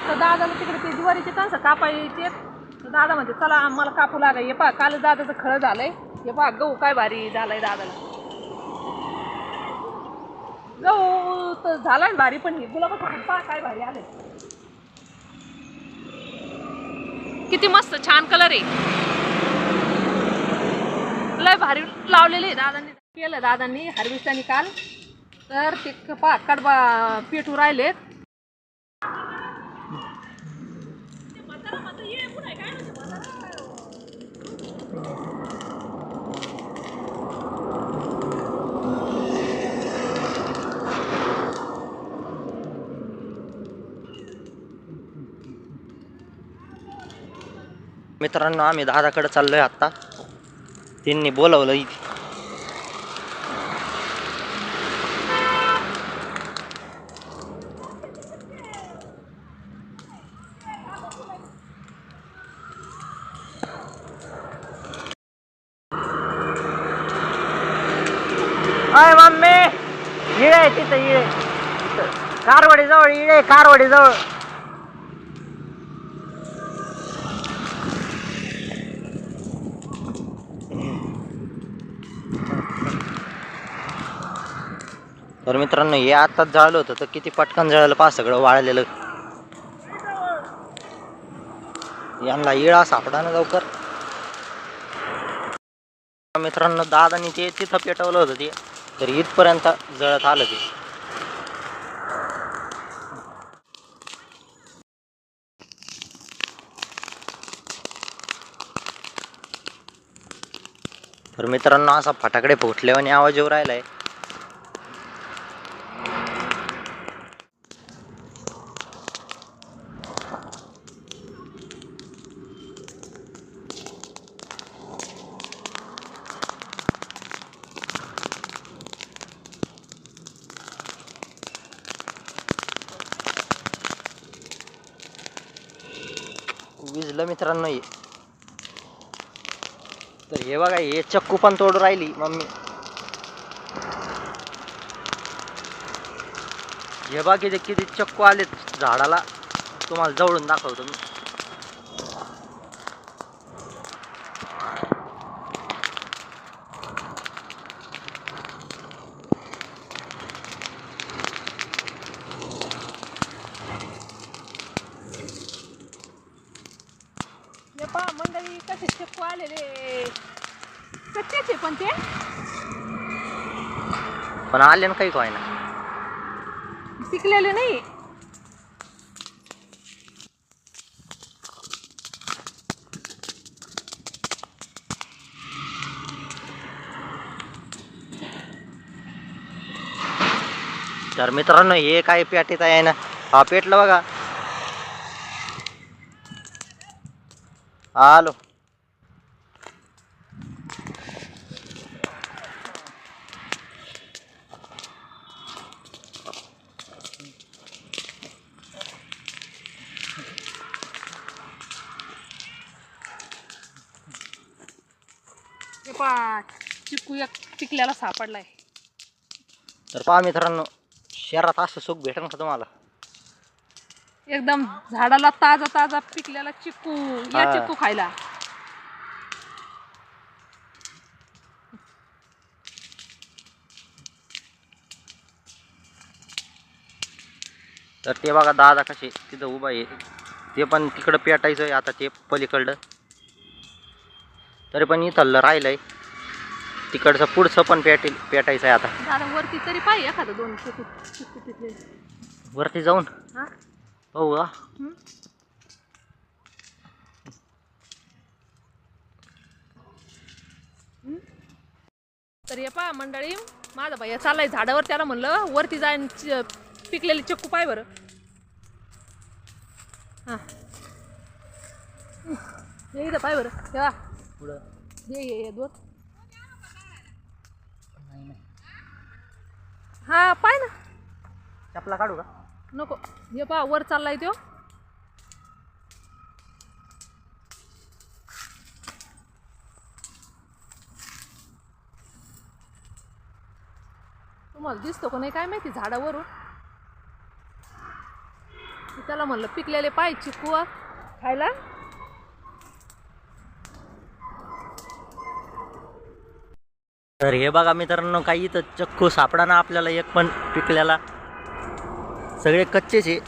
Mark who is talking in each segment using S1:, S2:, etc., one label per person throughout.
S1: तर दादाला तिकडे ते ज्वारीचे कणसं कापायचे. तर दादा म्हणते चला आम्हाला कापू लागा. हे पहा काल दादाचं खळं झालंय. हे पहा गहू काय भारी झालाय दादाला. गहू तर झालाय भारी पण हे गुलाबाचं फुल पहा काय भारी आलंय. किती मस्त छान कलर आहे. लय भारी लावलेले आहे दादांनी. केलं दादांनी हार्वेस्टाने काल. तर ते पहा कडबा पेटू राहिलेत.
S2: मित्रांनो आम्ही दादाकडे चाललोय आता. त्यांनी बोलवलं इथे. अय मम्मी इळे आहे तिथं इळे. कारवाडी जवळ इळे. कारवाडी जवळ. तर मित्रांनो हे आताच जळालं होतं तर किती पटकन जळालं पहा सगळं वाळलेलं. यांना इळा सापडा ना लवकर. मित्रांनो दादानी ते तिथं पेटवलं होतं ते तर इथपर्यंत जळत आलं ते. तर मित्रांनो असा फटाकडे फुटल्यावानी आवाज येऊ राहिलाय. विजलं मित्रांनो हे. तर हे बघा हे चक्कू पण तोडू राहिली मम्मी. हे बघा किती किती चक्कू आलेत झाडाला. तुम्हाला जवळून दाखवतो मी.
S1: हे पहा मंडळी कसे चक्कू आलेले. कच्चेच आहे पण ते.
S2: पण आले ना काही काय ना.
S1: पिकलेले नाही.
S2: तर मित्रांनो हे काय पेटीत आहे ना. हा पेटलं बघा. आलो.
S1: हे पहा चिकू एक पिकल्याला सापडलाय.
S2: तर पहा मित्रांनो शहरात असं सुख भेटेल का तुम्हाला.
S1: एकदम झाडाला ताजा ताजा पिकलेला चिकू. या चिकू खायला.
S2: तर ते बघा दादा कसे तिथं उभा आहे. ते पण तिकडं पेटायचं आहे आता ते पलीकडलं. तरी पण इथं राहिलंय. तिकडचं पुढचं पण पेटायचं आहे आता.
S1: दादा वरती तरी पाहिजे एखादं दोन चिकू चिकू पिकले.
S2: वरती जाऊन पाहू का.
S1: तर हे पहा मंडळी माझा भैया चाललाय झाडावर. त्याला म्हणलं वरती जाईन पिकलेले चिक्कू पाय बरं. हा हे इथं पाय बरं. तेव्हा ये दोन. हा पाय ना.
S2: चपला काढू का
S1: नको. हे पहा वर चाललाय तो. तुम्हाला दिसतो का नाही काय माहिती झाडावरून. त्याला म्हणलं पिकलेले पाहिजे चिकू खायला.
S2: तर हे बघा मित्रांनो, काही इथं चक्कू सापडा ना आपल्याला एक पण पिकलेला, सगळे कच्चेच आहे.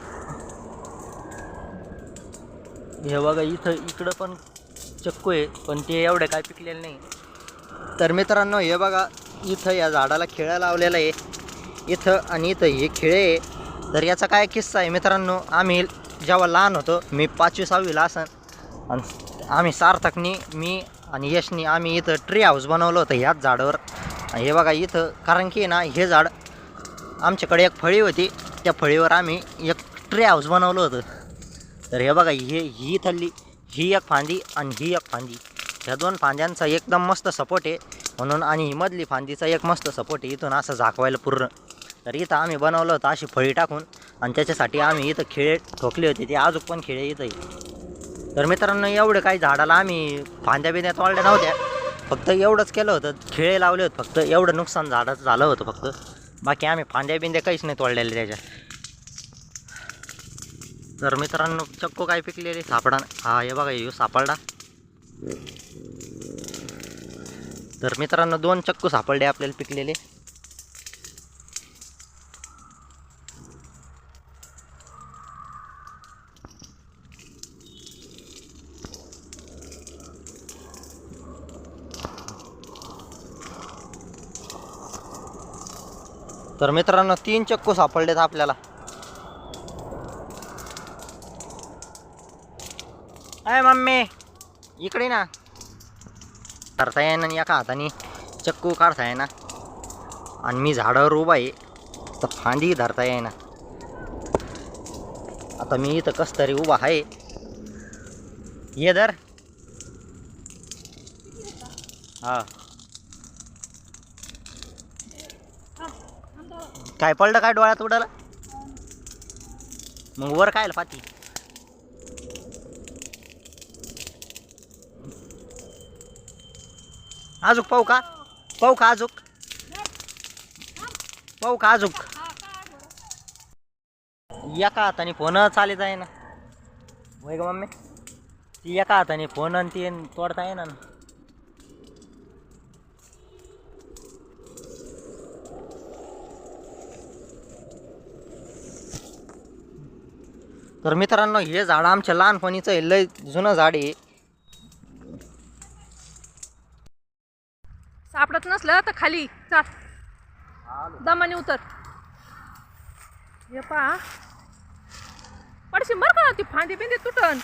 S2: हे बघा इथं इकडं पण चक्कू आहे, पण ते एवढे काय पिकलेले नाही. तर मित्रांनो हे बघा, इथं या झाडाला खिळा लावलेला आहे इथं, आणि इथं हे खिळे आहे. तर याचा काय किस्सा आहे मित्रांनो, आम्ही जेव्हा लहान होतो, मी 5वी-6वीला असन, आणि आम्ही सार्थकनी, मी आणि यशनी आम्ही इथं ट्री हाऊस बनवलं होतं ह्याच झाडावर. हे बघा इथं, कारण की ना हे झाड आमच्याकडे एक फळी होती, त्या फळीवर आम्ही एक ट्री हाऊस बनवलं होतं. तर हे बघा, ही थल्ली, ही एक फांदी आणि ही एक फांदी, ह्या 2 फांद्यांचा एकदम मस्त सपोर्ट आहे म्हणून, आणि ही मधली फांदीचा एक मस्त सपोर्ट आहे इथून असं झाकवायला पूर्ण. तर इथं आम्ही बनवलं होतं अशी फळी टाकून, आणि त्याच्यासाठी आम्ही इथं खिळे ठोकले होते, ते अजून पण खिळे इथं आहे. तर मित्रांनो एवढे काही झाडाला आम्ही फांद्या बिंद्या तोडल्या नव्हत्या, फक्त एवढंच केलं होतं, खिळे लावले होते फक्त, एवढं नुकसान झाडाचं झालं होतं फक्त. बाकी आम्ही फांद्या बिंद्या काहीच नाही तोडलेले त्याच्या. तर मित्रांनो चक्कू काय पिकलेले सापडा. हा हे बघा, हे सापडला. तर मित्रांनो 2 चक्कू सापडले आपल्याला पिकलेले. तर मित्रांनो 3 चक्कू सापडलेत आपल्याला. अय मम्मी इकडे ना, करता येईना एका हाताने चक्कू काढता येईना, आणि मी झाडावर उभा आहे तर फांदी धरता येईना. आता मी इथं कस तरी उभा आहे. ये धर. हा काय पडलं काय डोळ्यात उडाला, मग वर काय पाती. आजूक पाहू का, पाहू का आजूक, पाहू का आजूक. एका हाताने फोन चालत आहे ना, वय ग मम्मी, ती एका हाताने फोन आणि ती तोडता येईना ना. तर मित्रांनो हे झाड आमच्या लहानपणीचं आहे, लय जुनं झाड आहे.
S1: सापडत नसलं तर खाली चाल, दमाने उतर. हे पहा पडशी बरं का, ती फांदी बिंदी तुटन.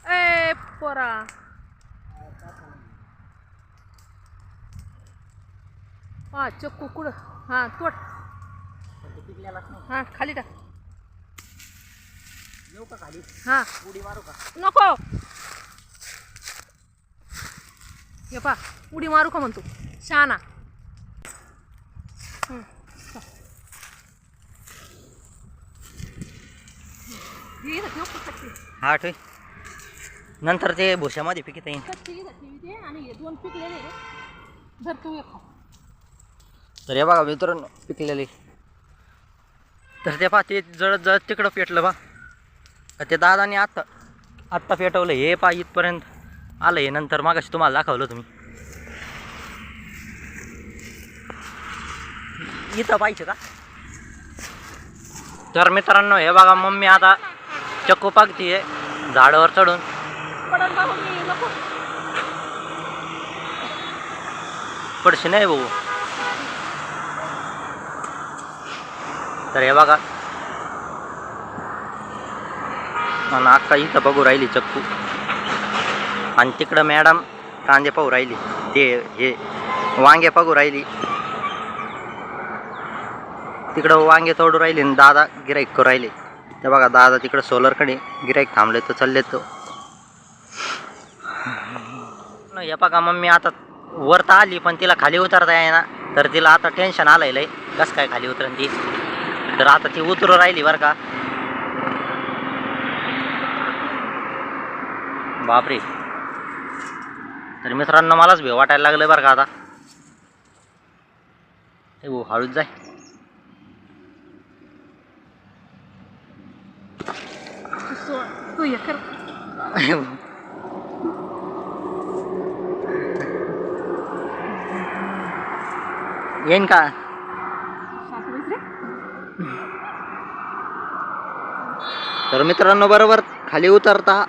S1: ए पोरा, हा चक्कू कुठं, हा तोड, हा खाली टाक.
S2: येऊ का खाली,
S1: हा
S2: उडी मारू का.
S1: नको, हे पहा उडी मारू का म्हणतो शहाणा.
S2: हा ठेव, नंतर ते भुशामध्ये पिकत येईन.
S1: आणि हे 2 पिकलेले जर तू खा.
S2: तर हे बघा मित्रांनो पिकलेले. तर ते पहा ते जळत जळत तिकडं पेटलं बा, ते दादाने आत्ता पेटवलं. हे पहा इथपर्यंत आलं हे, नंतर मागाशी तुम्हाला दाखवलं तुम्ही. इथं पाहिजे का. तर मित्रांनो हे बघा, मम्मी आता चक्कू पाकतीये झाडावर चढून. पडशी नाही भाऊ. तर हे बघा, आणि अक्का इथं बघू राहिली चक्कू, आणि तिकडं मॅडम कांदे पाहू राहिली, ते हे वांगे पाहू राहिली. तिकडं वांगे तोडू राहिली आणि दादा गिराईक करू राहिले. ते बघा दादा तिकडं सोलरकडे गिराईक थांबले तर चालले. तो हे बघा मम्मी आता वरता आली, पण तिला खाली उतरता येईना. तर तिला आता टेन्शन आलंय लय, कसं काय खाली उतरण ती. तर आता ती उतरू राहिली बरं का. बापरे. तर मित्रांनो मलाच भेव वाटायला लागलं बरं का आता. हे हळूच जाय.
S1: तू हे कर.
S2: येईन का?
S1: सासूबाईच रे.
S2: तर मित्रांनो बरोबर खाली उतरता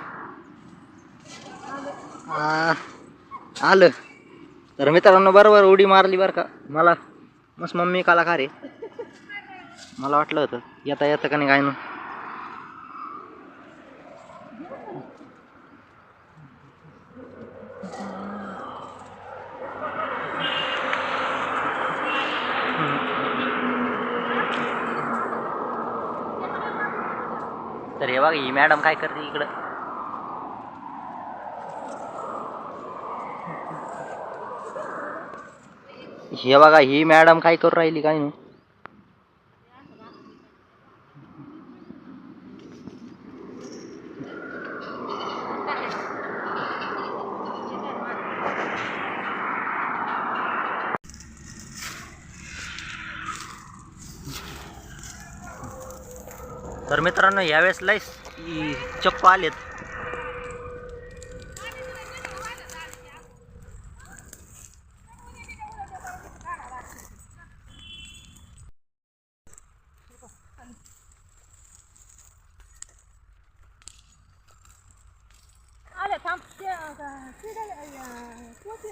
S2: आलं. तर मित्रांनो बरोबर उडी मारली बरं का. मला मस्त मम्मी कलाकार आहे. मला वाटलं होतं येता येतं का नाही काय ना. तर हे बघा ही मॅडम काय करते इकडं. हे बघा ही मॅडम काय करू राहिली काय नाही. तर मित्रांनो यावेळेस लय चक्क आलेत.
S1: आले थांब.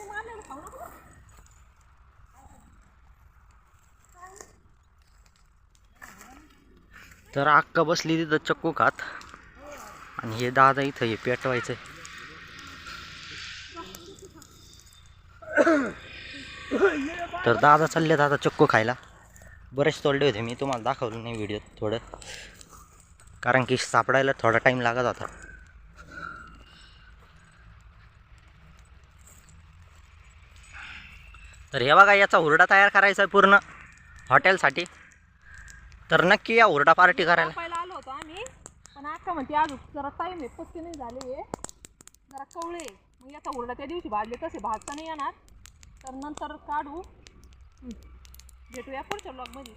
S1: मारले खाऊ नको.
S2: तर अक्का बसली तिथं चक्कू खात आणि हे दादा इथं हे पेटवायचं. तर दादा चालले दादा चक्कू खायला. बरेच तोडले होते मी तुम्हाला दाखवलं नाही व्हिडिओत थोडं, कारण की सापडायला थोडा टाईम लागत होता. तर हे बघा याचा हुरडा तयार करायचा आहे पूर्ण हॉटेलसाठी. तर नक्की या हुरडा पार्टी करायला.
S1: पहिला आलो होतो आम्ही, पण अक्का म्हणते अजून जरा टाईम आहे, पक्के नाही झाले, जरा कवळे. मग याचा हुरडा त्या दिवशी भाजले तसे भाजता नाही येणार, तर नंतर काढू. भेटूया पुढच्या ब्लॉगमध्ये.